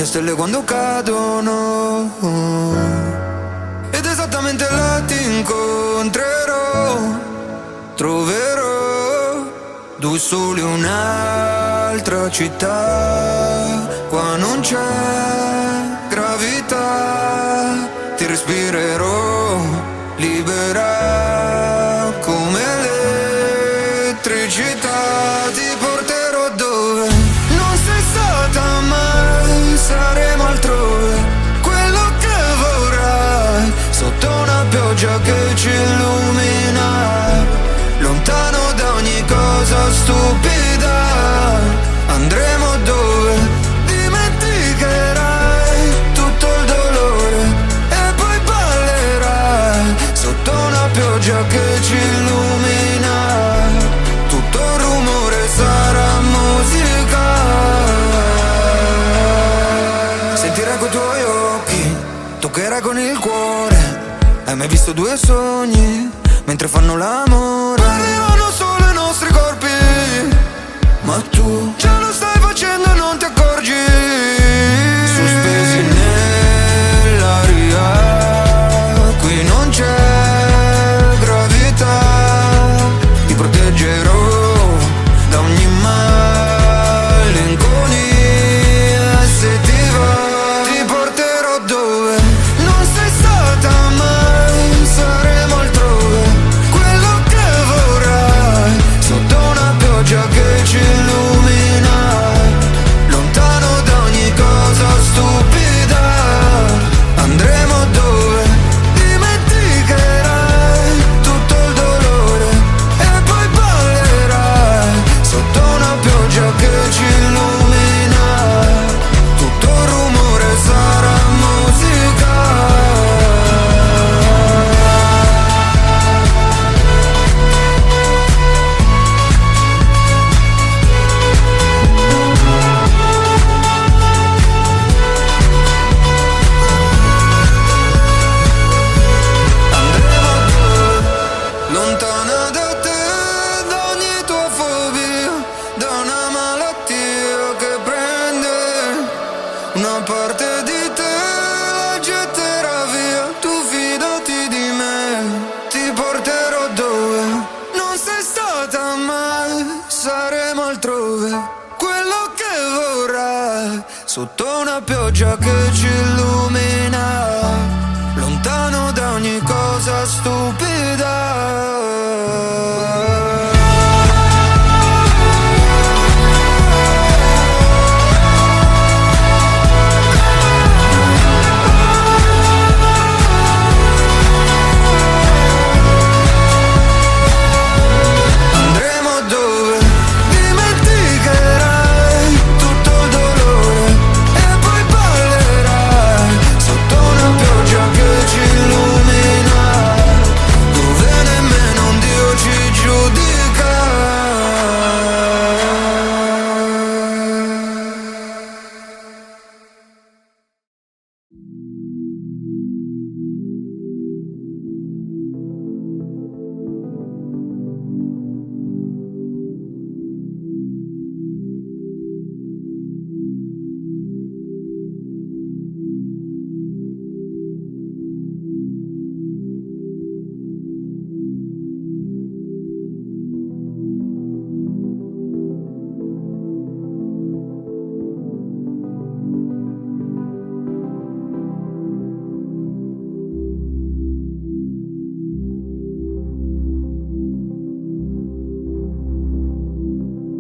davanti a stelle quando cadono. Ed esattamente là ti incontrerò, troverò due soli, un'altra città. Qua non c'è gravità, ti respirerò libera come elettricità. Ti porterò dove non sei stata mai, saremo altrove, quello che vorrai, sotto una pioggia che ci illumina, lontano da ogni cosa stupida. Andremo dove dimenticherai tutto il dolore e poi ballerai sotto una pioggia che ci illumina. Tutto il rumore sarà musica. Sentirai coi tuoi occhi, toccherai con il cuore. Hai mai visto due sogni mentre fanno l'amore? Parlavano solo i nostri corpi, ma tu già lo stai facendo e non ti accorgi. Sospesi nell'aria, qui non c'è gravità. Ti proteggerò da ogni malinconia. Se ti va, ti porterò dove non sei stata mai, saremo altrove, quello che vorrai, sotto una pioggia che ci illumina, lontano da ogni cosa stupida. Andremo dove dimenticherai tutto il dolore e poi ballerai sotto una pioggia che ci illumina. Tutto il rumore sarà musica. Lontana da te, da ogni tua fobia, da una malattia che prende una parte di te, la getterà via. Tu fidati di me, ti porterò dove non sei stata mai, saremo altrove, quello che vorrai, sotto una pioggia che ci illumina, lontano da ogni cosa stupida.